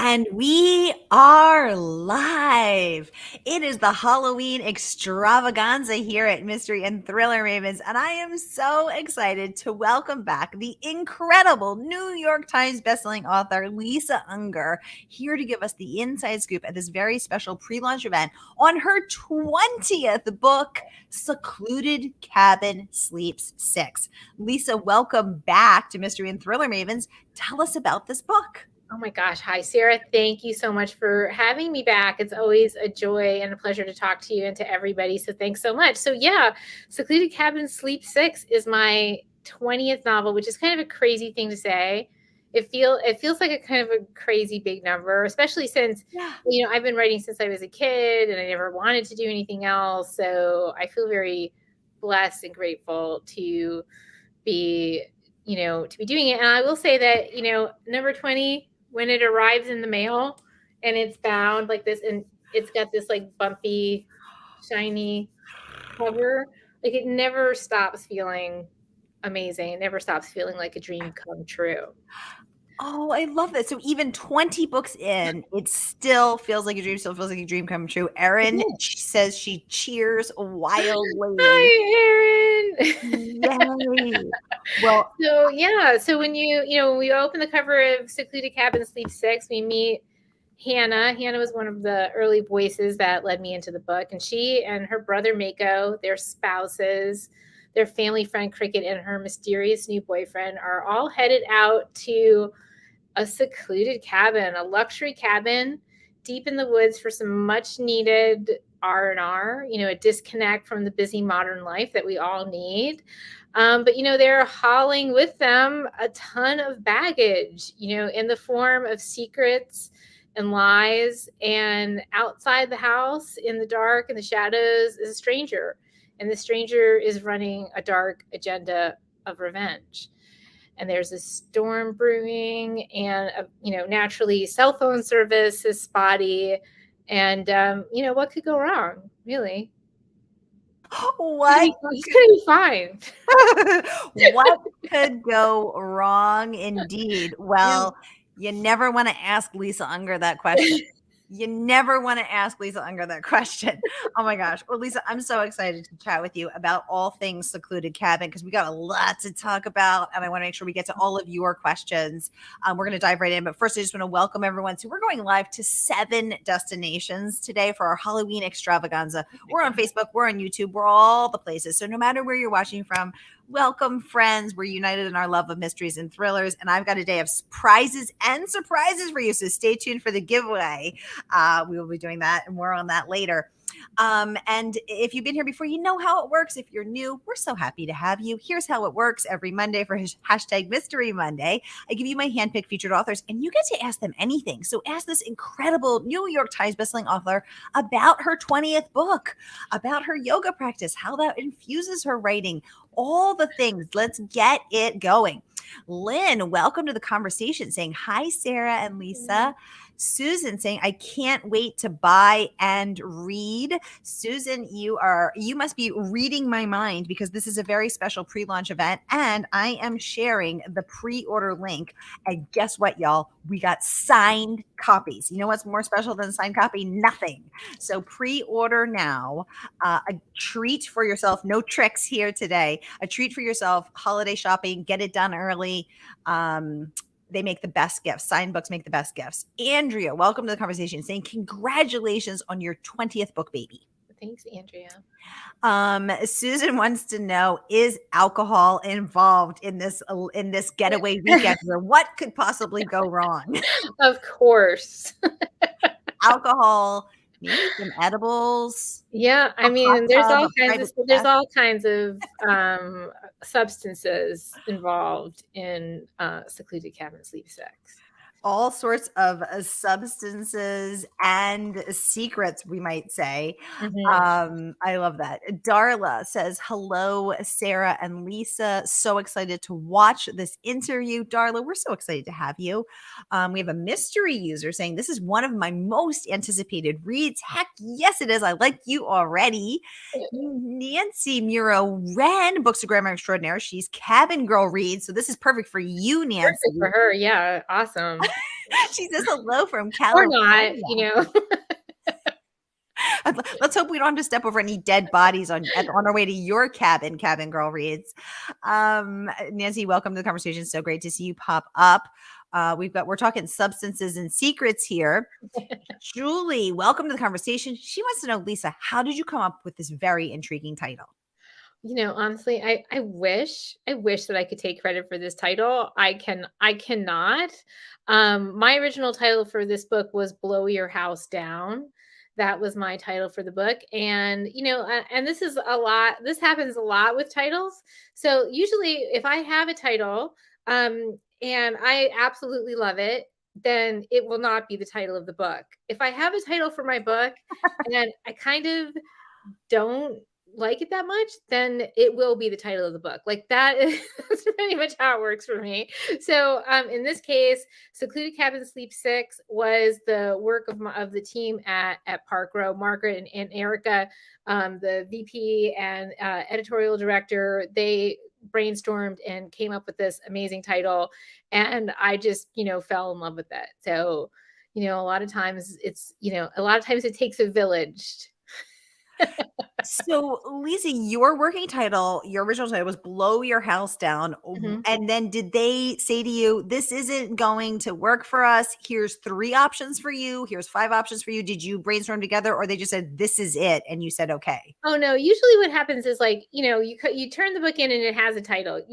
And we are live. It is the Halloween Extravaganza here at Mystery and Thriller Ravens, and I am so excited to welcome back the incredible New York Times bestselling author Lisa Unger here to give us the inside scoop at this very special pre-launch event on her 20th book, Secluded Cabin Sleeps Six. Lisa, welcome back to Mystery and Thriller Ravens. Tell us about this book. Oh my gosh. Hi, Sarah. Thank you so much for having me back. It's always a joy and a pleasure to talk to you and to everybody. So thanks so much. So yeah, Secluded Cabin Sleeps Six is my 20th novel, which is kind of a crazy thing to say. It feels like a kind of a crazy big number, especially since, I've been writing since I was a kid and I never wanted to do anything else. So I feel very blessed and grateful to be doing it. And I will say that, number 20, when it arrives in the mail and it's bound like this and it's got this like bumpy, shiny cover, like it never stops feeling amazing. It never stops feeling like a dream come true. Oh, I love that. So even 20 books in, it still feels like a dream, still feels like a dream come true. Erin says she cheers wildly. Hi, Erin. Yay. Well, So when when we open the cover of Secluded Cabin Sleep Six, we meet Hannah. Hannah was one of the early voices that led me into the book, and she and her brother Mako, their spouses, their family friend Cricket, and her mysterious new boyfriend are all headed out to a secluded cabin, a luxury cabin deep in the woods for some much needed R&R, a disconnect from the busy modern life that we all need. But they're hauling with them a ton of baggage, in the form of secrets and lies. And outside the house, in the dark and the shadows, is a stranger. And the stranger is running a dark agenda of revenge. And there's a storm brewing, and naturally, cell phone service is spotty. And what could go wrong, really? what It's gonna be fine. what could go wrong indeed? Well, you never want to ask Lisa Unger that question. You never want to ask Lisa Unger that question. Oh my gosh. Well, Lisa, I'm so excited to chat with you about all things Secluded Cabin because we got a lot to talk about and I want to make sure we get to all of your questions. We're going to dive right in. But first, I just want to welcome everyone. So we're going live to 7 destinations today for our Halloween extravaganza. We're on Facebook. We're on YouTube. We're all the places. So no matter where you're watching from, welcome, friends. We're united in our love of mysteries and thrillers. And I've got a day of prizes and surprises for you. So stay tuned for the giveaway. We will be doing that and more on that later. And if you've been here before, you know how it works. If you're new, we're so happy to have you. Here's how it works every Monday for hashtag Mystery Monday. I give you my handpicked featured authors and you get to ask them anything. So ask this incredible New York Times bestselling author about her 20th book, about her yoga practice, how that infuses her writing, all the things. Let's get it going. Lynn, welcome to the conversation, saying hi, Sarah and Lisa. Susan saying, I can't wait to buy and read. Susan, you must be reading my mind because this is a very special pre-launch event and I am sharing the pre-order link. And guess what, y'all? We got signed copies. You know what's more special than a signed copy? Nothing. So pre-order now. A treat for yourself. No tricks here today. A treat for yourself. Holiday shopping. Get it done early. They make the best gifts. Signed books make the best gifts. Andrea, welcome to the conversation, saying congratulations on your 20th book, baby. Thanks, Andrea. Susan wants to know, is alcohol involved in this getaway weekend? What could possibly go wrong? Of course. Alcohol, maybe some edibles. Yeah, I mean, there's all kinds of substances involved in Secluded Cabin Sleep Six. All sorts of substances and secrets, we might say. Mm-hmm. I love that. Darla says, hello, Sarah and Lisa. So excited to watch this interview. Darla, we're so excited to have you. We have a mystery user saying, this is one of my most anticipated reads. Heck, yes, it is. I like you already. Nancy Muro Wren, Books of Grammar Extraordinaire. She's Cabin Girl reads. So this is perfect for you, Nancy. Perfect for her. Yeah. Awesome. She says hello from Or not, California. you know. Let's hope we don't have to step over any dead bodies on our way to your cabin. Cabin Girl reads. Nancy, welcome to the conversation. So great to see you pop up. We're talking substances and secrets here. Julie, welcome to the conversation. She wants to know, Lisa, how did you come up with this very intriguing title? You know, honestly, I wish that I could take credit for this title. I cannot. My original title for this book was Blow Your House Down. That was my title for the book. And, you know, and this happens a lot with titles. So usually if I have a title, and I absolutely love it, then it will not be the title of the book. If I have a title for my book and I kind of don't like it that much, then it will be the title of the book. Like that is that's pretty much how it works for me. So in this case, Secluded Cabin Sleeps Six was the work of the team at Park Row, Margaret and Erica, the VP and editorial director. They brainstormed and came up with this amazing title, and I just, you know, fell in love with it. So, you know, a lot of times it takes a village. So, Lisa, your original title was Blow Your House Down. Mhm. And then did they say to you, this isn't going to work for us? Here's 3 options for you. Here's 5 options for you. Did you brainstorm together, or they just said, this is it? And you said, okay. Oh no, usually what happens is, like, you know, you turn the book in and it has a title.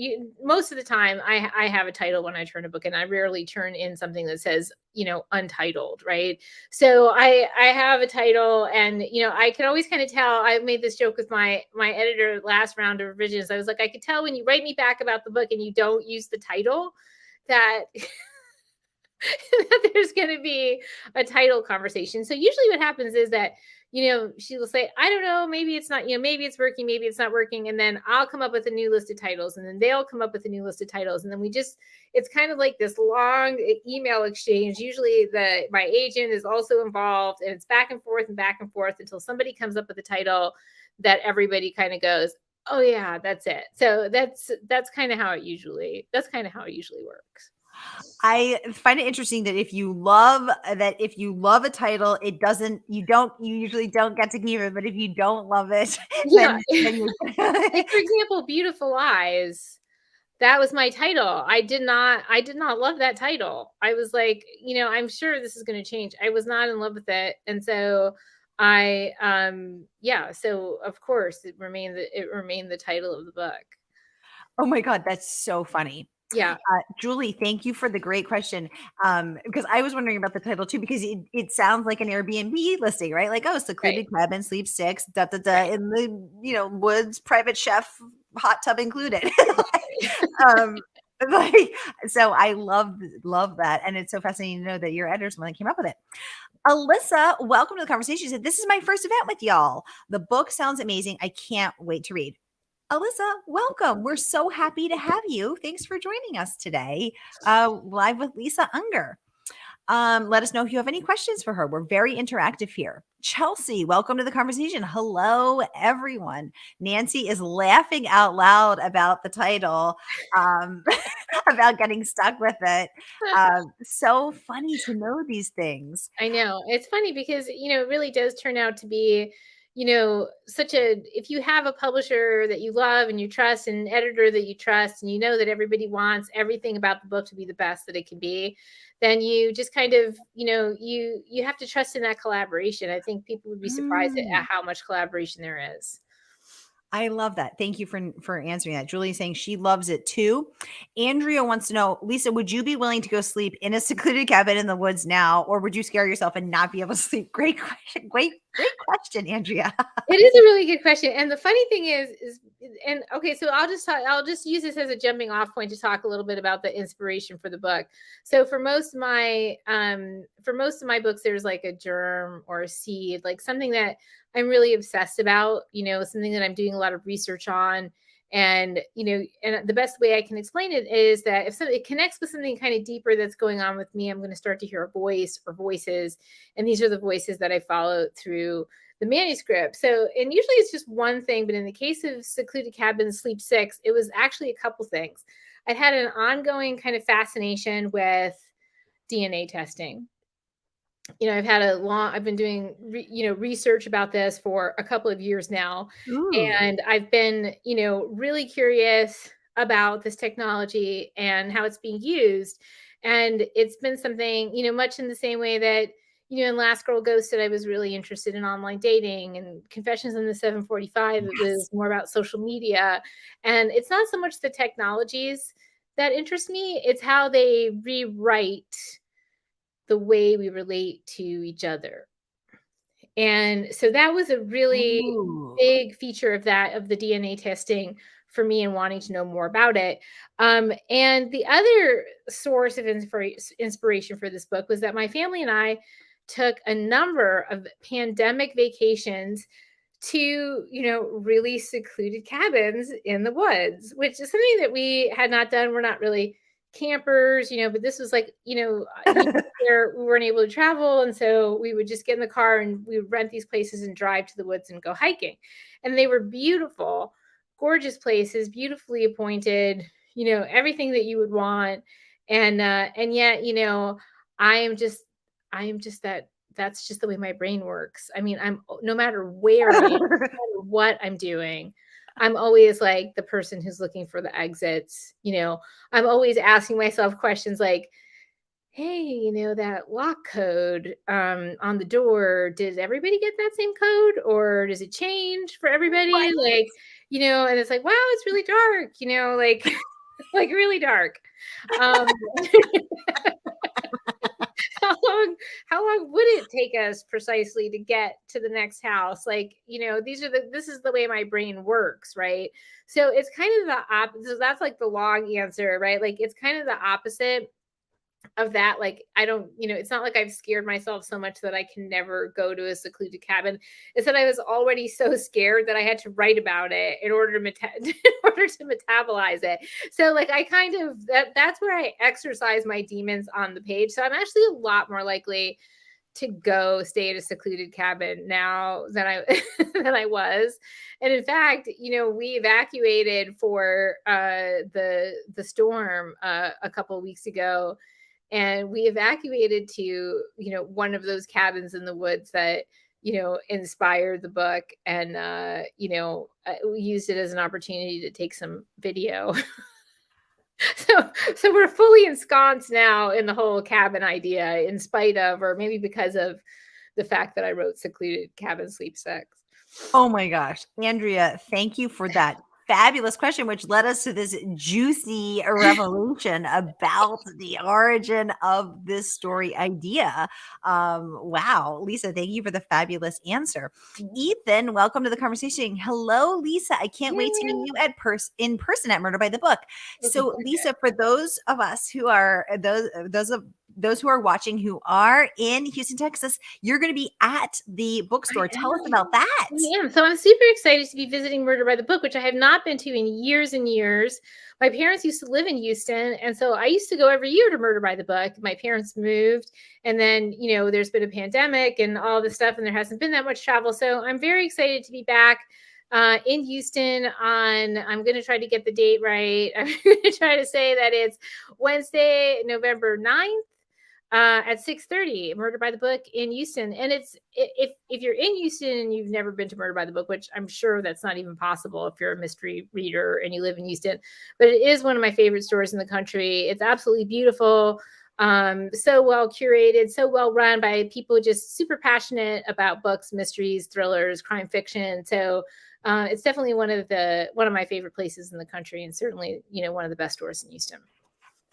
Most of the time I have a title when I turn a book in. I rarely turn in something that says, you know, untitled, right? So I have a title, and, you know, I can always kind of tell. I made this joke with my editor last round of revisions. I was like, I could tell when you write me back about the book and you don't use the title that that there's going to be a title conversation. So usually what happens is that, you know, she will say, I don't know, maybe it's not, you know, maybe it's working, maybe it's not working. And then I'll come up with a new list of titles, and then they'll come up with a new list of titles. And then it's kind of like this long email exchange. Usually my agent is also involved, and it's back and forth until somebody comes up with a title that everybody kind of goes, oh yeah, that's it. So that's kind of how it usually works. I find it interesting that if you love a title, you usually don't get to keep it. But if you don't love it, Yeah. then you Like, for example, Beautiful Lies, that was my title. I did not love that title. I was like, you know, I'm sure this is going to change. I was not in love with it. And so so of course it remained the title of the book. oh my God, that's so funny. Yeah. Julie, thank you for the great question. Because I was wondering about the title too, because it sounds like an Airbnb listing, right? Like, oh, Right. Secluded Cabin Sleeps Six, da da da, Right. in the woods, private chef, hot tub included. Exactly. um, like, so I love that, and it's so fascinating to know that your editor's the one that came up with it. Alyssa, welcome to the conversation. She said, "This is my first event with y'all. The book sounds amazing. I can't wait to read." Alyssa, welcome. We're so happy to have you. Thanks for joining us today, live with Lisa Unger. Let us know if you have any questions for her. We're very interactive here. Chelsea, welcome to the conversation. Hello, everyone. Nancy is laughing out loud about the title, about getting stuck with it. So funny to know these things. I know. It's funny because, you know, it really does turn out to be, you know, if you have a publisher that you love and you trust, and an editor that you trust, and you know that everybody wants everything about the book to be the best that it can be, then you just kind of, you know, you have to trust in that collaboration. I think people would be surprised at Mm. how much collaboration there is. I love that. Thank you for answering that. Julie is saying she loves it too. Andrea wants to know, Lisa, would you be willing to go sleep in a secluded cabin in the woods now, or would you scare yourself and not be able to sleep? Great question. Great question, Andrea. It is a really good question. And the funny thing is, and okay, so I'll just use this as a jumping off point to talk a little bit about the inspiration for the book. So for most of my books, there's like a germ or a seed, like something that I'm really obsessed about, you know, something that I'm doing a lot of research on. And, you know, and the best way I can explain it is that if it connects with something kind of deeper that's going on with me, I'm going to start to hear a voice or voices. And these are the voices that I follow through the manuscript. So, and usually it's just one thing, but in the case of Secluded Cabin Sleep Six, it was actually a couple things. I'd had an ongoing kind of fascination with DNA testing. I've been doing research about this for a couple of years now, Ooh. and I've been, really curious about this technology and how it's being used. And it's been something, much in the same way that, in Last Girl Ghosted, I was really interested in online dating, and Confessions in the 745, it Yes. was more about social media. And it's not so much the technologies that interest me, it's how they rewrite the way we relate to each other. And so that was a really Ooh. big feature of the DNA testing for me and wanting to know more about it. And the other source of inspiration for this book was that my family and I took a number of pandemic vacations to, really secluded cabins in the woods, which is something that we had not done. We're not really campers, but this was like, where we weren't able to travel. And so we would just get in the car and we would rent these places and drive to the woods and go hiking. And they were beautiful, gorgeous places, beautifully appointed, everything that you would want. And yet, I am just, I am just that's just the way my brain works. I mean, no matter where I am, no matter what I'm doing, I'm always like the person who's looking for the exits. I'm always asking myself questions like, hey, that lock code on the door, did everybody get that same code, or does it change for everybody? Right. Like, and it's like, wow, it's really dark, like like really dark. Um how long would it take us precisely to get to the next house? Like, this is the way my brain works, right? So it's kind of the opposite. So that's like the long answer, right? Like it's kind of the opposite of that. Like I don't, it's not like I've scared myself so much that I can never go to a secluded cabin. It's that I was already so scared that I had to write about it in order to in order to metabolize it. So like I kind of that's where I exercise my demons on the page. So I'm actually a lot more likely to go stay at a secluded cabin now than I than I was. And in fact, we evacuated for the storm a couple of weeks ago, and we evacuated to one of those cabins in the woods that inspired the book. And we used it as an opportunity to take some video. So we're fully ensconced now in the whole cabin idea, in spite of, or maybe because of, the fact that I wrote Secluded Cabin Sleep Six. Oh my gosh. Andrea, thank you for that fabulous question, which led us to this juicy revelation about the origin of this story idea. Wow. Lisa, thank you for the fabulous answer. Ethan, welcome to the conversation. Hello, Lisa. I can't wait to meet you in person at Murder by the Book. So, Lisa, for those of us who are those who are watching who are in Houston, Texas, you're going to be at the bookstore. Tell us about that. I am. So I'm super excited to be visiting Murder by the Book, which I have not been to in years and years. My parents used to live in Houston, and so I used to go every year to Murder by the Book. My parents moved, and then, there's been a pandemic and all this stuff, and there hasn't been that much travel. So I'm very excited to be back in Houston I'm going to try to get the date right. I'm going to try to say that it's Wednesday, November 9th. At 6:30, Murder by the Book in Houston. And it's if you're in Houston and you've never been to Murder by the Book, which I'm sure that's not even possible if you're a mystery reader and you live in Houston, but it is one of my favorite stores in the country. It's absolutely beautiful, so well curated, so well run by people just super passionate about books, mysteries, thrillers, crime fiction. So it's definitely one of my favorite places in the country, and certainly one of the best stores in Houston.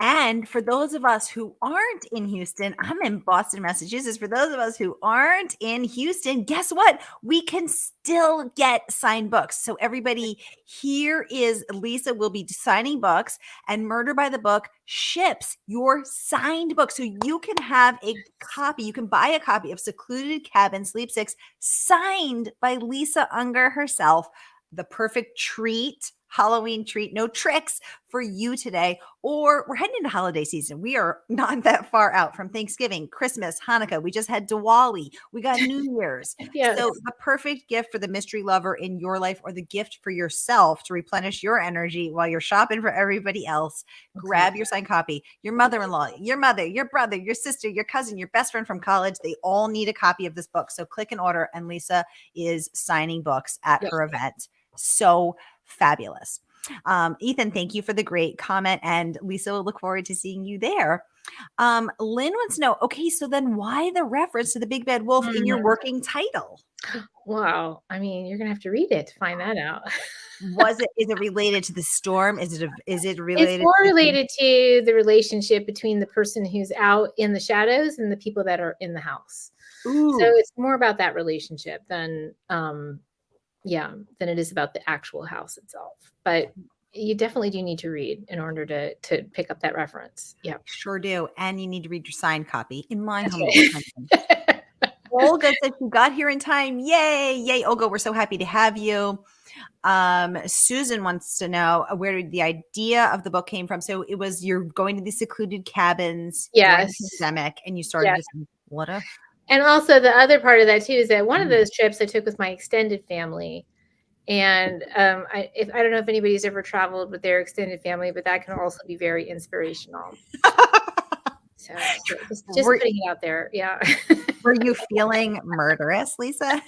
And for those of us who aren't in Houston, I'm in Boston, Massachusetts. For those of us who aren't in Houston, guess what? We can still get signed books. So everybody, here is Lisa will be signing books, and Murder by the Book ships your signed book. So you can have a copy. You can buy a copy of Secluded Cabin Sleep Six signed by Lisa Unger herself. The perfect treat, Halloween treat, no tricks for you today. Or we're heading into holiday season. We are not that far out from Thanksgiving, Christmas, Hanukkah. We just had Diwali. We got New Year's. Yes. So the perfect gift for the mystery lover in your life, or the gift for yourself to replenish your energy while you're shopping for everybody else. Grab your signed copy. Your mother-in-law, your mother, your brother, your sister, your cousin, your best friend from college, they all need a copy of this book. So click and order. And Lisa is signing books at her event. So fabulous. Ethan, thank you for the great comment. And Lisa will look forward to seeing you there. Lynn wants to know, okay, so then why the reference to the big bad wolf in your working title? Wow. I mean, you're going to have to read it to find that out. Is it related to the storm? Is it related? It's more related to the relationship between the person who's out in the shadows and the people that are in the house. Ooh. So it's more about that relationship than it is about the actual house itself. But you definitely do need to read in order to pick up that reference. Yeah. Sure do. And you need to read your signed copy, in my humble opinion. Olga said you got here in time. Yay. Yay, Olga. We're so happy to have you. Susan wants to know where the idea of the book came from. So it was, you're going to these secluded cabins during the pandemic, and you started this. What a... And also the other part of that too is that one of those trips I took with my extended family. And I don't know if anybody's ever traveled with their extended family, but that can also be very inspirational. So just putting it out there. Yeah. Were you feeling murderous, Lisa?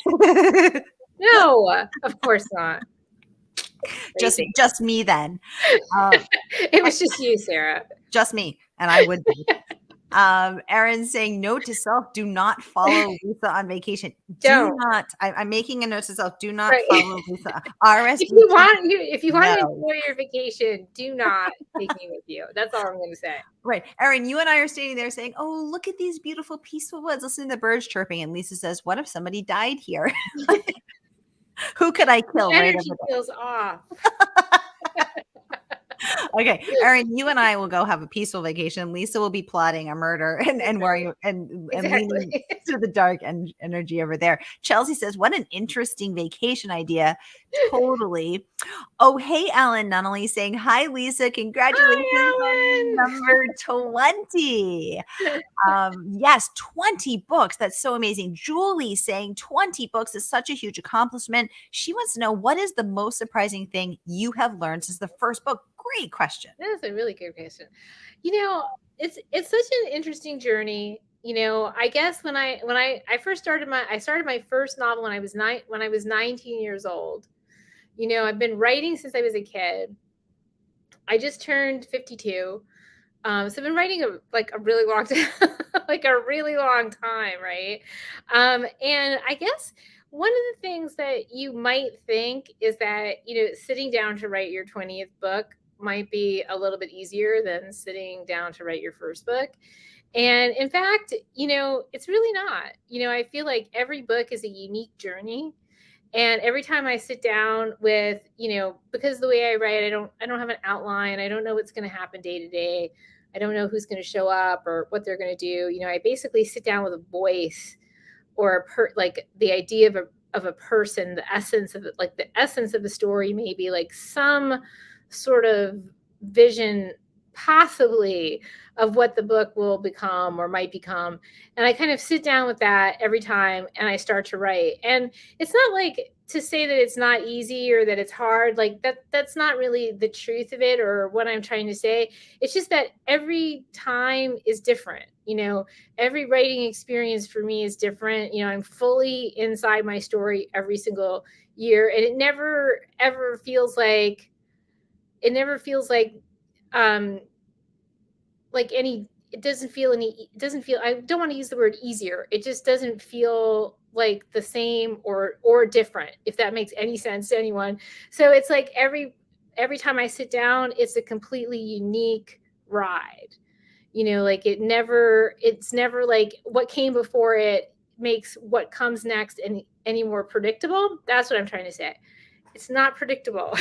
No, of course not. Just me then. It was just you, Sarah. Just me. And I would be. Erin's saying, note to self, do not follow Lisa on vacation. Do not. I'm making a note to self, do not follow Lisa. If you want to enjoy your vacation, do not take me with you. That's all I'm going to say. Right. Erin, you and I are standing there saying, oh, look at these beautiful, peaceful woods. Listen to the birds chirping. And Lisa says, what if somebody died here? Who could I kill? The energy feels off. Okay, Erin, you and I will go have a peaceful vacation. Lisa will be plotting a murder and worrying and leaning to the dark and energy over there. Chelsea says, what an interesting vacation idea. Totally. Oh, hey, Ellen Nunnally saying, hi, Lisa. Congratulations on number 20. Yes, 20 books. That's so amazing. Julie saying 20 books is such a huge accomplishment. She wants to know, what is the most surprising thing you have learned since the first book? Great question. That is a really good question. It's such an interesting journey. I guess when I first started my first novel when I was 19 years old. I've been writing since I was a kid. I just turned 52. So I've been writing a really long time, like a really long time, right? And I guess one of the things that you might think is that, sitting down to write your 20th book might be a little bit easier than sitting down to write your first book. And in fact, it's really not. I feel like every book is a unique journey. And every time I sit down with, because the way I write, I don't have an outline. I don't know what's going to happen day to day. I don't know who's going to show up or what they're going to do. I basically sit down with a voice or like the idea of a person, the essence of it, like the essence of the story, maybe like some sort of vision possibly of what the book will become or might become. And I kind of sit down with that every time and I start to write. And it's not like to say that it's not easy or that it's hard. Like that's not really the truth of it or what I'm trying to say. It's just that every time is different. Every writing experience for me is different. I'm fully inside my story every single year. And it never, ever feels like, it doesn't feel, I don't want to use the word easier. It just doesn't feel like the same or different, if that makes any sense to anyone. So it's like every time I sit down, it's a completely unique ride. It's never like what came before it makes what comes next any more predictable. That's what I'm trying to say. It's not predictable.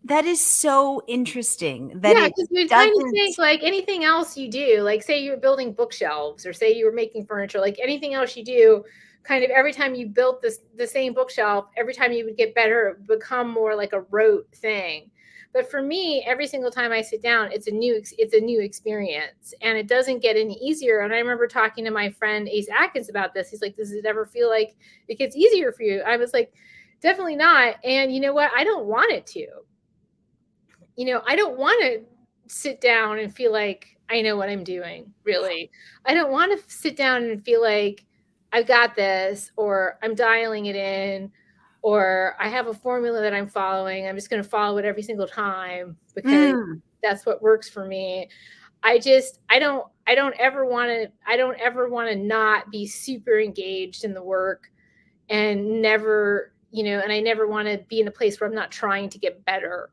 That is so interesting. Because you kind of think like anything else you do, like say you're building bookshelves or say you were making furniture, like anything else you do kind of every time you built the same bookshelf, every time you would get better, it would become more like a rote thing. But for me, every single time I sit down, it's a new experience, and it doesn't get any easier. And I remember talking to my friend Ace Atkins about this. He's like, "Does it ever feel like it gets easier for you?" I was like, "Definitely not." And you know what? I don't want it to. I don't want to sit down and feel like I know what I'm doing. Really, I don't want to sit down and feel like I've got this, or I'm dialing it in, or I have a formula that I'm following. I'm just going to follow it every single time because that's what works for me. I don't ever want to not be super engaged in the work, and never, and I never want to be in a place where I'm not trying to get better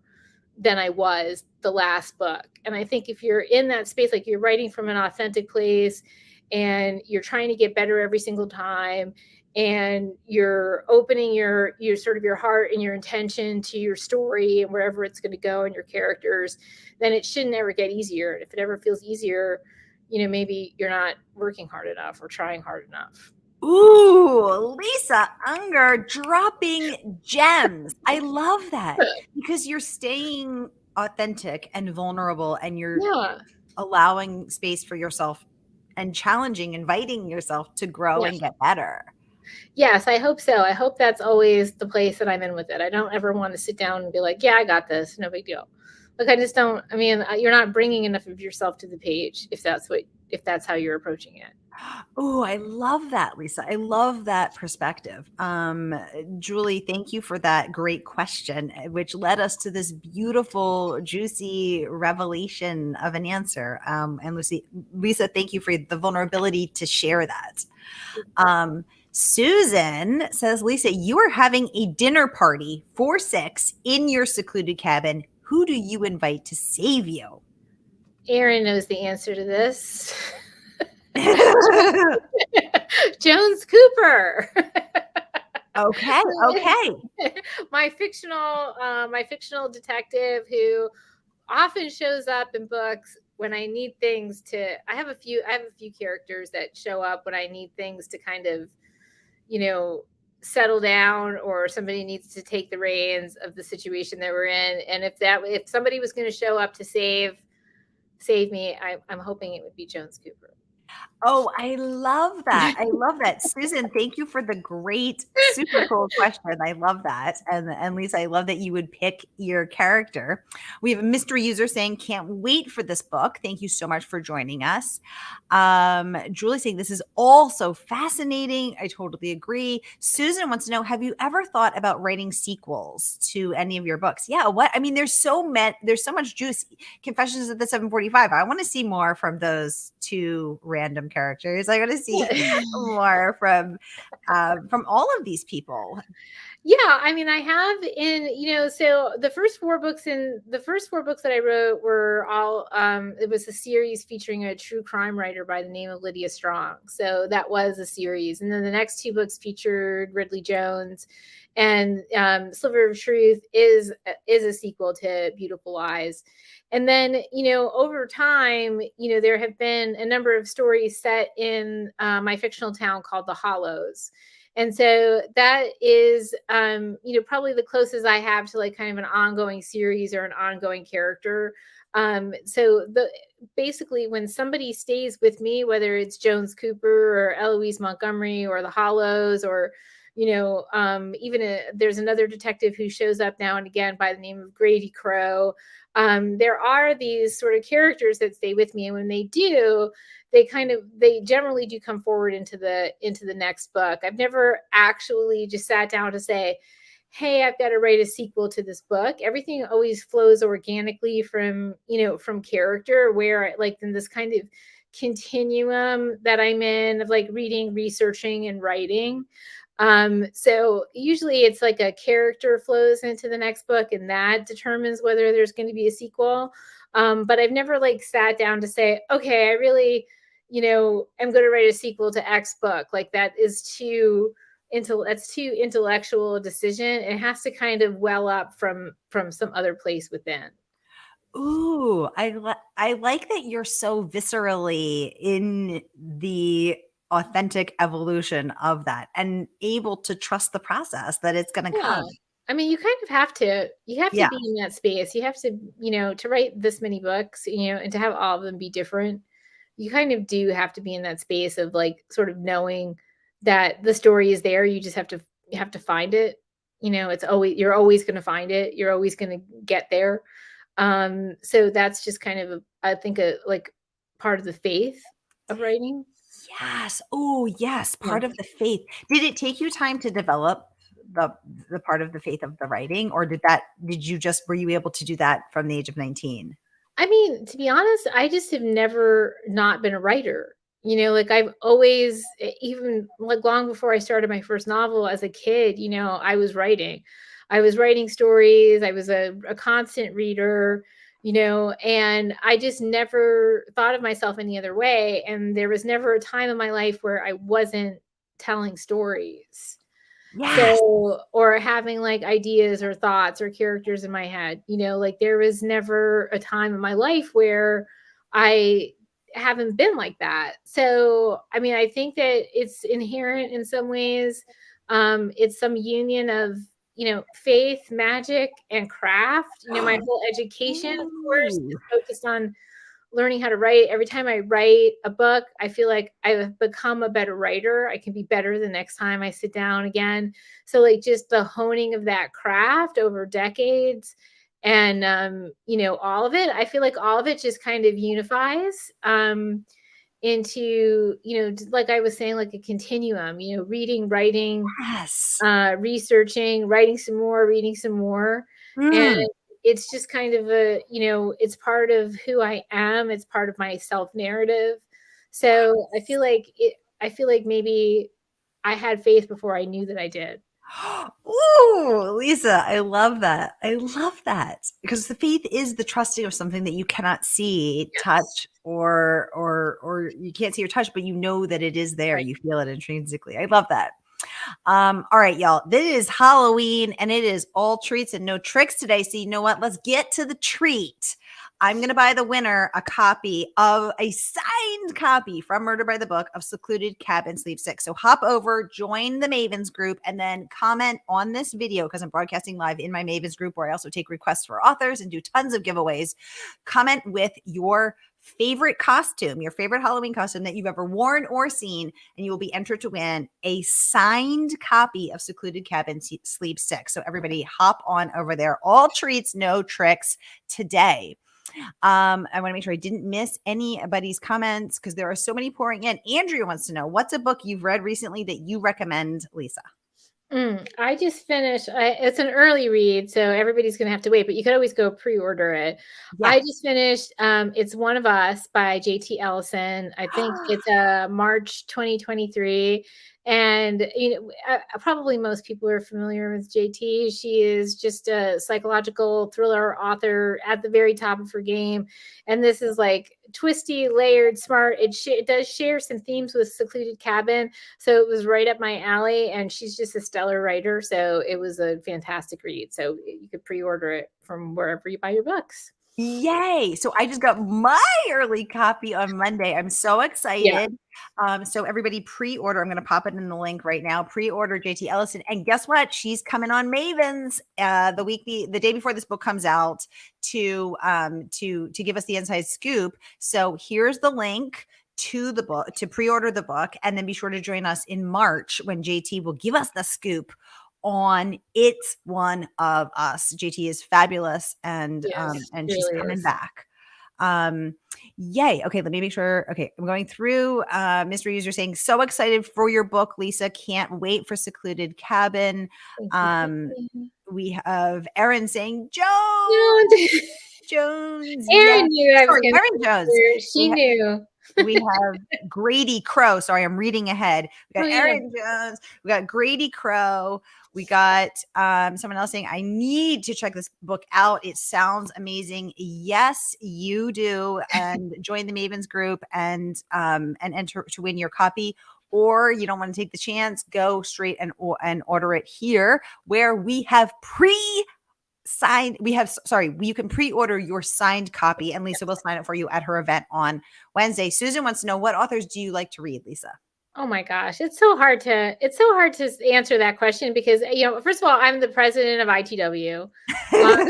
than I was the last book. And I think if you're in that space, like you're writing from an authentic place and you're trying to get better every single time, and you're opening your sort of your heart and your intention to your story and wherever it's going to go and your characters, then it shouldn't ever get easier. If it ever feels easier, maybe you're not working hard enough or trying hard enough. Ooh, Lisa Unger dropping gems. I love that because you're staying authentic and vulnerable, and you're allowing space for yourself and inviting yourself to grow and get better. Yes, I hope so. I hope that's always the place that I'm in with it. I don't ever want to sit down and be like, yeah, I got this. No big deal. Like, I just don't, you're not bringing enough of yourself to the page if that's how you're approaching it. Oh, I love that, Lisa. I love that perspective. Julie, thank you for that great question, which led us to this beautiful, juicy revelation of an answer. And Lisa, thank you for the vulnerability to share that. Susan says, Lisa, you are having a dinner party for 6 in your secluded cabin. Who do you invite to save you? Aaron knows the answer to this. Jones Cooper. Okay. My fictional detective who often shows up in books when I need things to. I have a few characters that show up when I need things to kind of, settle down, or somebody needs to take the reins of the situation that we're in. And if somebody was going to show up to save me, I'm hoping it would be Jones Cooper. Oh, I love that. I love that. Susan, thank you for the great, super cool question. I love that. And Lisa, I love that you would pick your character. We have a mystery user saying, can't wait for this book. Thank you so much for joining us. Julie saying, this is all so fascinating. I totally agree. Susan wants to know, have you ever thought about writing sequels to any of your books? Yeah. What? I mean, there's so much juice. Confessions at the 745. I want to see more from those two random characters. I want to see more from all of these people. Yeah, I have so the first 4 books that I wrote were all it was a series featuring a true crime writer by the name of Lydia Strong. So that was a series. And then the next 2 books featured Ridley Jones, and Sliver of Truth is a sequel to Beautiful Lies. And then, over time, there have been a number of stories set in my fictional town called The Hollows. And so that is, probably the closest I have to like kind of an ongoing series or an ongoing character. So basically when somebody stays with me, whether it's Jones Cooper or Eloise Montgomery or The Hollows, or, there's another detective who shows up now and again by the name of Grady Crow. There are these sort of characters that stay with me. And when they do, they generally do come forward into the next book. I've never actually just sat down to say, hey, I've got to write a sequel to this book. Everything always flows organically from character, where like in this kind of continuum that I'm in of like reading, researching, and writing. So usually it's like a character flows into the next book, and that determines whether there's going to be a sequel. But I've never like sat down to say, okay, I really, I'm going to write a sequel to X book. Like that's too intellectual a decision. It has to kind of well up from some other place within. Ooh, I like that you're so viscerally in the authentic evolution of that and able to trust the process that it's going to Yeah. come. I mean, you kind of have to Yeah. be in that space. You have to, to write this many books, and to have all of them be different. You kind of do have to be in that space of like sort of knowing that the story is there. You just have to find it. You're always going to find it. You're always going to get there. So that's just kind of I think a like part of the faith of writing. Yes. Oh, yes. Yeah. Part of the faith. Did it take you time to develop the the part of the faith of the writing, or were you able to do that from the age of 19? I mean, to be honest, I just have never not been a writer. Like I've always, even like long before I started my first novel as a kid, I was writing. I was writing stories. I was a constant reader, and I just never thought of myself any other way. And there was never a time in my life where I wasn't telling stories. Yes. So, or having like ideas or thoughts or characters in my head, like there was never a time in my life where I haven't been like that. So, I mean, I think that it's inherent in some ways. It's some union of, faith, magic, and craft. My whole education, of course, is Ooh. focused on learning how to write. Every time I write a book, I feel like I've become a better writer. I can be better the next time I sit down again. So like just the honing of that craft over decades and all of it, I feel like all of it just kind of unifies into, like I was saying, like a continuum, reading, writing, Yes. researching, writing some more, reading some more. And Mm. it's just kind of it's part of who I am. It's part of my self narrative. So I feel like maybe I had faith before I knew that I did. Ooh, Lisa, I love that. I love that because the faith is the trusting of something that you cannot see, Yes. touch, or you can't see or touch, but you know that it is there. Right. You feel it intrinsically. I love that. All right, y'all. This is Halloween and it is all treats and no tricks today. So you know what? Let's get to the treat. I'm going to buy the winner a copy of a signed copy from Murder by the Book of Secluded Cabin Sleeps Six. So hop over, join the Mavens group, and then comment on this video because I'm broadcasting live in my Mavens group where I also take requests for authors and do tons of giveaways. Comment with your favorite costume, your favorite Halloween costume that you've ever worn or seen, and you will be entered to win a signed copy of Secluded Cabin Sleeps Six. So everybody hop on over there. All treats, no tricks today. I want to make sure I didn't miss anybody's comments because there are so many pouring in. Andrea wants to know, what's a book you've read recently that you recommend, Lisa? I just finished. It's an early read, so everybody's going to have to wait. But you could always go pre-order it. Yeah. I just finished. It's One of Us by J.T. Ellison. I think it's March 2023, and probably most people are familiar with J.T. She is just a psychological thriller author at the very top of her game, and this is like twisty, layered, smart. It does share some themes with Secluded Cabin. So it was right up my alley, and she's just a stellar writer. So it was a fantastic read. So you could pre-order it from wherever you buy your books. Yay. So I just got my early copy on Monday. I'm so Yeah. excited. So everybody pre-order. I'm going to pop it in the link right now. Pre-order JT Ellison. And guess what? She's coming on Mavens the day before this book comes out to give us the inside scoop. So here's the link to the book to pre-order the book, and then be sure to join us in March when JT will give us the scoop on It's One of Us. JT is fabulous, and Yes, and it she's really coming is. back. Yay. Okay, let me make sure. Okay, I'm going through. Mystery user saying, so excited for your book, Lisa. Can't wait for Secluded Cabin. Thank you. We have Erin saying, No, Jones. Yeah. Erin knew I was Sorry, going Erin Jones. to. She knew. We have Grady Crow. Sorry, I'm reading ahead. We Oh got yeah. Erin Jones. We got Grady Crow. We got someone else saying, I need to check this book out. It sounds amazing. Yes, you do. And join the Mavens group and enter to win your copy. Or you don't want to take the chance, go straight and order it here where we have signed. You can pre-order your signed copy, and Lisa will sign it for you at her event on Wednesday. Susan wants to know, what authors do you like to read, Lisa? Oh my gosh, it's so hard to answer that question because first of all, I'm the president of ITW, um,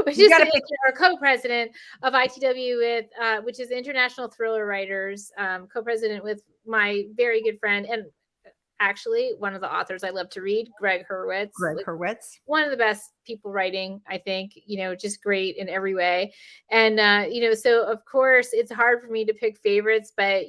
which You is gotta pick. or co-president of ITW with which is International Thriller Writers, co-president with my very good friend and actually one of the authors I love to read, Greg Hurwitz. Greg Hurwitz. One of the best people writing, I think, just great in every way. And, so of course it's hard for me to pick favorites, but,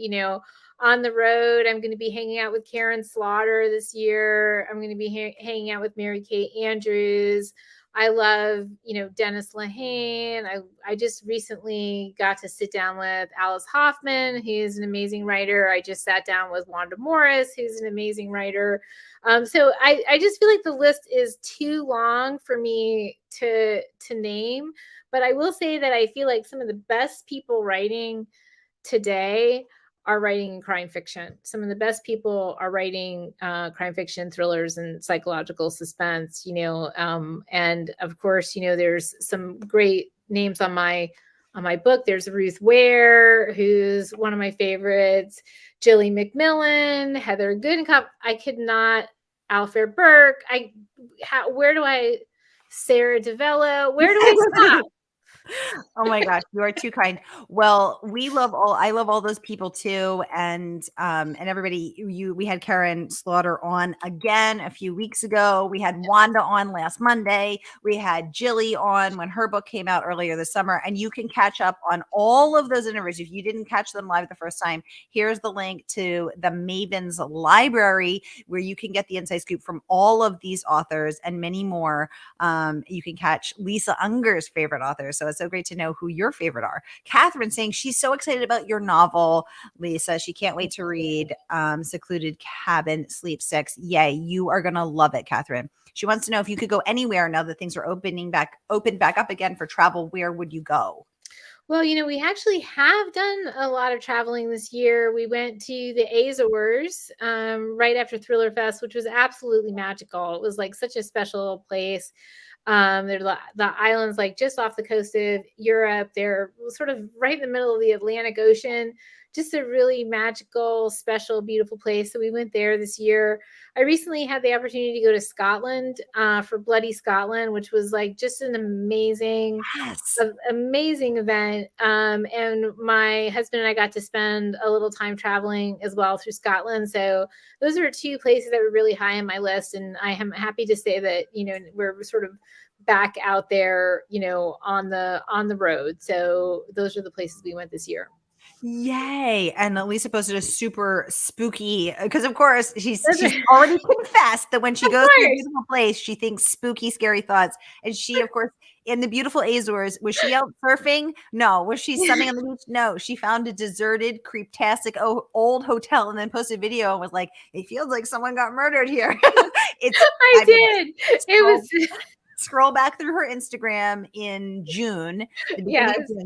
on the road, I'm going to be hanging out with Karen Slaughter this year. I'm going to be hanging out with Mary Kay Andrews. I love, Dennis Lehane. I just recently got to sit down with Alice Hoffman, who's an amazing writer. I just sat down with Wanda Morris, who's an amazing writer. So I just feel like the list is too long for me to name. But I will say that I feel like some of the best people writing today are writing crime fiction. Some of the best people are writing crime fiction, thrillers, and psychological suspense. And of course, there's some great names on my book. There's Ruth Ware, who's one of my favorites. Jilly McMillan, Heather Goodenkopp. I could not. Alfred Burke. Sara DiVello. Where do I stop? Oh my gosh, you are too kind. Well, I love all those people too. And everybody, we had Karen Slaughter on again a few weeks ago. We had Wanda on last Monday. We had Jilly on when her book came out earlier this summer. And you can catch up on all of those interviews. If you didn't catch them live the first time, here's the link to the Mavens Library where you can get the inside scoop from all of these authors and many more. You can catch Lisa Unger's favorite authors. So it's so great to know who your favorite are. Catherine saying she's so excited about your novel, Lisa. She can't wait to read Secluded Cabin Sleeps Six. Yay, you are going to love it, Catherine. She wants to know if you could go anywhere now that things are opened back up again for travel, where would you go? Well, we actually have done a lot of traveling this year. We went to the Azores right after Thriller Fest, which was absolutely magical. It was like such a special place. They're the islands like just off the coast of Europe. They're sort of right in the middle of the Atlantic Ocean. Just a really magical, special, beautiful place. So we went there this year. I recently had the opportunity to go to Scotland for Bloody Scotland, which was like just an amazing event. And my husband and I got to spend a little time traveling as well through Scotland. So those are two places that were really high on my list. And I am happy to say that, we're sort of back out there, on the road. So those are the places we went this year. Yay. And Lisa posted a super spooky, because of course she's already confessed that when she goes to a beautiful place, she thinks spooky, scary thoughts. And she, of course, in the beautiful Azores, was she out surfing? No. Was she sunning on the beach? No. She found a deserted, creeptastic old hotel and then posted a video and was like, it feels like someone got murdered here. I did. It was scroll back through her Instagram in June,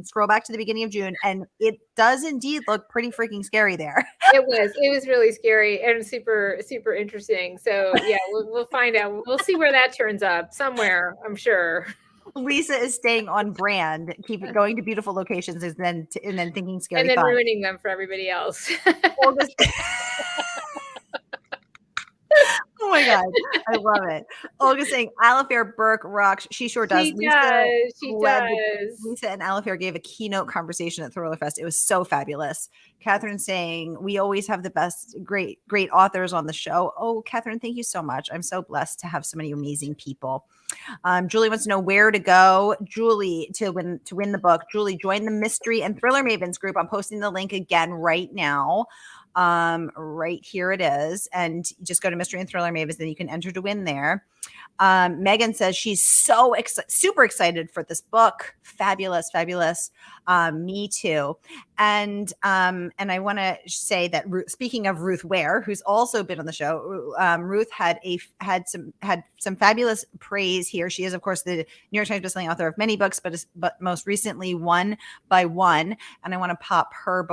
scroll back to the beginning of June, and it does indeed look pretty freaking scary there. It was really scary and super, super interesting. So yeah, we'll find out. We'll see where that turns up somewhere, I'm sure. Lisa is staying on brand, keep going to beautiful locations and then thinking scary and then thoughts. Ruining them for everybody else. Oh my God. I love it. Olga saying Alafair Burke rocks. She sure does. She does. Lisa and Alafair gave a keynote conversation at Thriller Fest. It was so fabulous. Catherine saying, we always have the best, great authors on the show. Oh, Catherine, thank you so much. I'm so blessed to have so many amazing people. Julie wants to know where to go. Julie, to win the book. Julie, join the Mystery and Thriller Mavens group. I'm posting the link again right now. Right here it is. And just go to Mystery and Thriller Mavens, then you can enter to win there. Megan says she's so super excited for this book. Fabulous. Me too. And I want to say that speaking of Ruth Ware, who's also been on the show, Ruth had some fabulous praise here. She is, of course, the New York Times bestselling author of many books, but most recently One by One. And I want to pop her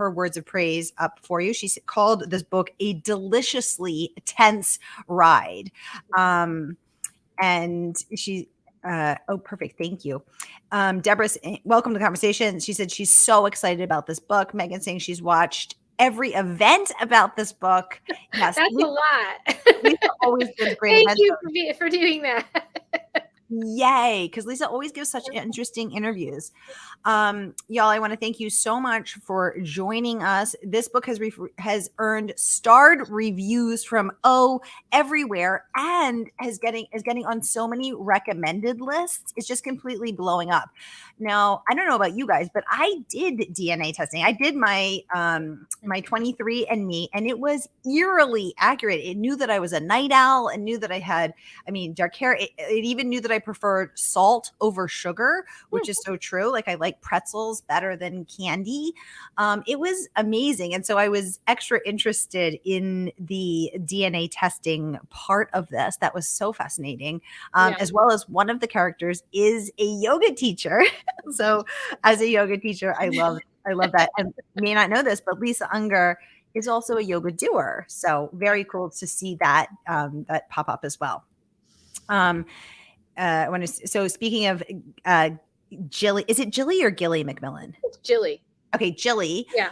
words of praise up for you. She called this book a deliciously tense ride. And she perfect. Thank you. Deborah, welcome to the conversation. She said she's so excited about this book. Megan saying she's watched every event about this book. Yes, That's a lot. Lisa always gives great Thank events. you for doing that. Yay, because Lisa always gives such interesting interviews. Y'all, I want to thank you so much for joining us. This book has earned starred reviews from everywhere, and is getting on so many recommended lists. It's just completely blowing up. Now, I don't know about you guys, but I did DNA testing. I did my my 23andMe, and it was eerily accurate. It knew that I was a night owl, and knew that I had, dark hair. It even knew that I preferred salt over sugar, which is so true. Like, I like pretzels better than candy. It was amazing. And so I was extra interested in the DNA testing part of this. That was so fascinating. As well as one of the characters is a yoga teacher. So as a yoga teacher, I love that. And you may not know this, but Lisa Unger is also a yoga doer. So very cool to see that that pop up as well. So speaking of Jilly, is it Jilly or Gilly McMillan? It's Jilly. Okay, Jilly. Yeah.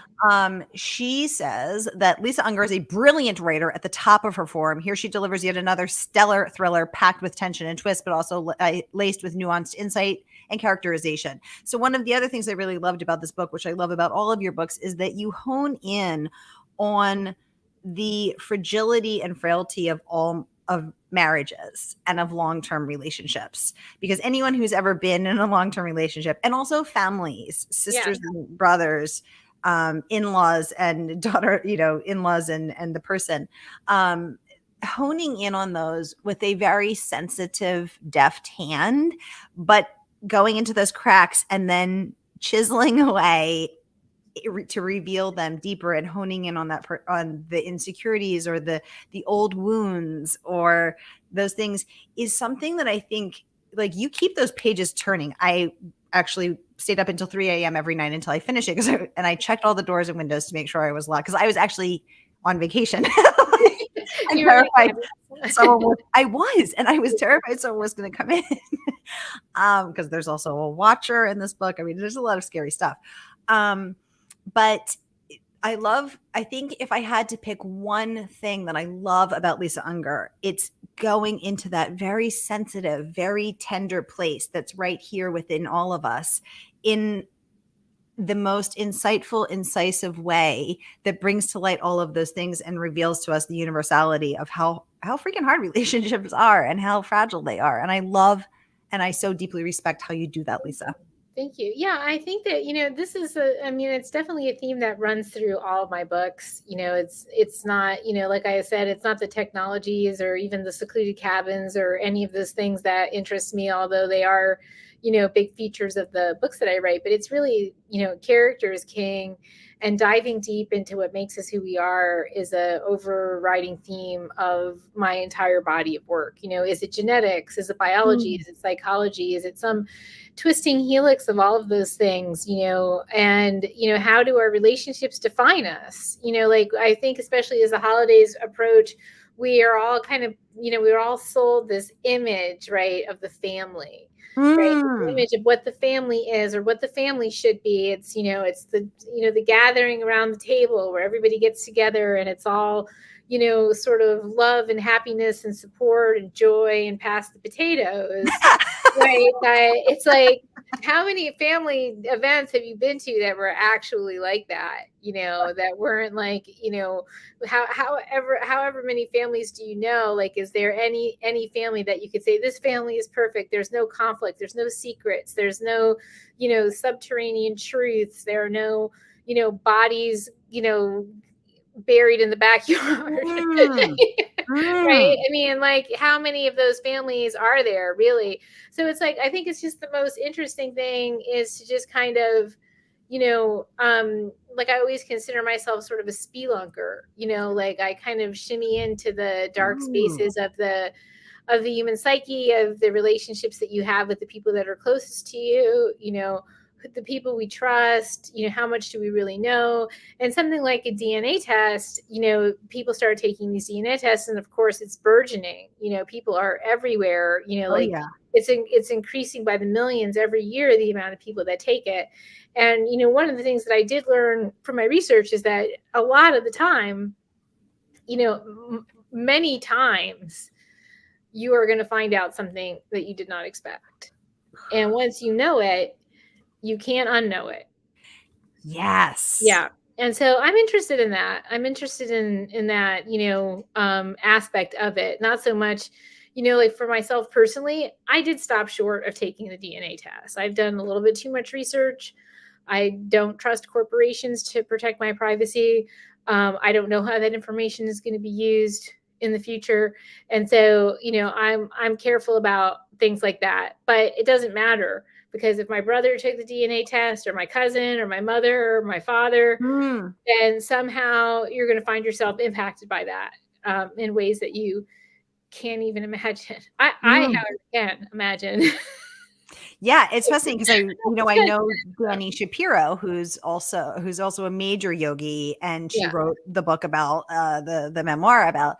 She says that Lisa Unger is a brilliant writer at the top of her form. Here she delivers yet another stellar thriller packed with tension and twist, but also laced with nuanced insight and characterization. So one of the other things I really loved about this book, which I love about all of your books, is that you hone in on the fragility and frailty of all of marriages and of long-term relationships, because anyone who's ever been in a long-term relationship, and also families, sisters and brothers, in-laws and daughter, in-laws and the person, honing in on those with a very sensitive, deft hand, but going into those cracks and then chiseling away to reveal them deeper, and honing in on that on the insecurities or the old wounds or those things, is something that I think, like, you keep those pages turning. I actually stayed up until 3 a.m. every night until I finished it, and I checked all the doors and windows to make sure I was locked, because I was actually on vacation. I'm terrified. I was terrified someone was going to come in, because there's also a watcher in this book. There's a lot of scary stuff. But I think if I had to pick one thing that I love about Lisa Unger, it's going into that very sensitive, very tender place that's right here within all of us, in the most insightful, incisive way that brings to light all of those things and reveals to us the universality of how freaking hard relationships are and how fragile they are. And I love, and I so deeply respect how you do that, Lisa. Thank you. Yeah, I think that, this is it's definitely a theme that runs through all of my books. It's not, like I said, it's not the technologies or even the secluded cabins or any of those things that interest me, although they are, big features of the books that I write. But it's really, character is king, and diving deep into what makes us who we are is a overriding theme of my entire body of work. Is it genetics? Is it biology? Is it psychology? Is it some twisting helix of all of those things, and, how do our relationships define us? Like, I think especially as the holidays approach, we are all kind of, we're all sold this image, right, of the family. Right, the image of what the family is or what the family should be. It's, it's the, the gathering around the table where everybody gets together and it's all, sort of love and happiness and support and joy and pass the potatoes. Right. It's like, how many family events have you been to that were actually like that? That weren't like, however many families do you know? Like, is there any family that you could say this family is perfect? There's no conflict. There's no secrets. There's no, subterranean truths. There are no, bodies, buried in the backyard. Right. Like, how many of those families are there really? So it's like, I think it's just the most interesting thing is to just kind of, like, I always consider myself sort of a spelunker, like I kind of shimmy into the dark spaces of the human psyche, of the relationships that you have with the people that are closest to you, the people we trust, how much do we really know? And something like a DNA test, people start taking these DNA tests, and of course it's burgeoning, people are everywhere, it's increasing by the millions every year, the amount of people that take it. And, one of the things that I did learn from my research is that a lot of the time, many times you are going to find out something that you did not expect. And once you know it, you can't unknow it. Yes. Yeah. And so I'm interested in that. I'm interested in that, aspect of it. Not so much, like for myself personally, I did stop short of taking the DNA test. I've done a little bit too much research. I don't trust corporations to protect my privacy. I don't know how that information is going to be used in the future. And so, I'm careful about things like that, but it doesn't matter, because if my brother took the DNA test, or my cousin, or my mother, or my father, then somehow you're going to find yourself impacted by that in ways that you can't even imagine. I however, can imagine. Yeah, it's fascinating because I know Dani Shapiro, who's also a major yogi, and she wrote the book about the memoir about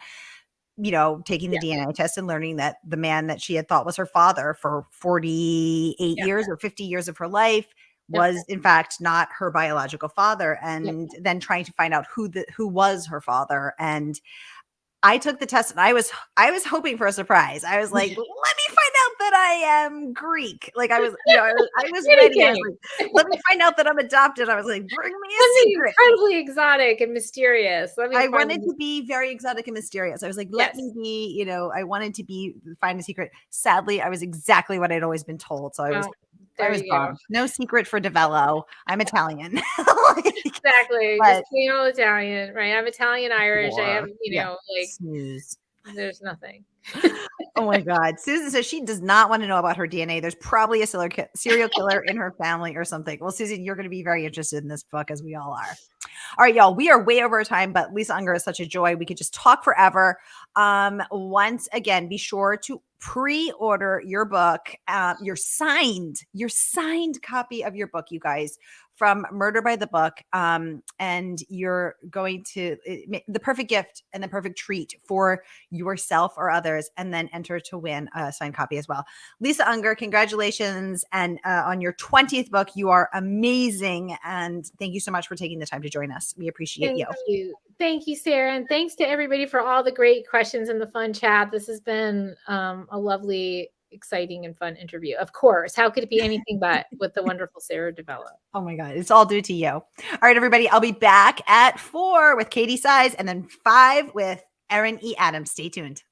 taking the DNA test and learning that the man that she had thought was her father for 48 years or 50 years of her life was in fact not her biological father, and then trying to find out who was her father. And I took the test, and I was hoping for a surprise. I was like, let me find out that I am Greek. Like I was ready. I was like, let me find out that I'm adopted. I was like, bring me a secret. Incredibly exotic and mysterious. I wanted to be very exotic and mysterious. I was like, let me be, I wanted to find a secret. Sadly, I was exactly what I'd always been told. So I was bummed. No secret for DiVello. I'm Italian. Exactly. Just plain old Italian, right? I'm Italian Irish. I have, snooze. There's nothing. Oh my God. Susan says she does not want to know about her DNA. There's probably a serial killer in her family or something. Well, Susan, you're going to be very interested in this book, as we all are. All right, y'all, we are way over time, but Lisa Unger is such a joy. We could just talk forever. Once again, be sure to pre-order your book, your signed copy of your book, you guys, from Murder by the Book. And you're going to the perfect gift and the perfect treat for yourself or others, and then enter to win a signed copy as well. Lisa Unger, congratulations. And on your 20th book, you are amazing. And thank you so much for taking the time to join us. We appreciate you. Thank you, Sarah. And thanks to everybody for all the great questions and the fun chat. This has been a lovely, exciting, and fun interview. Of course, how could it be anything but with the wonderful Sara DiVello? Oh my God, it's all due to you. All right, everybody, I'll be back at 4 with Katie Size, and then 5 with Erin E. Adams. Stay tuned.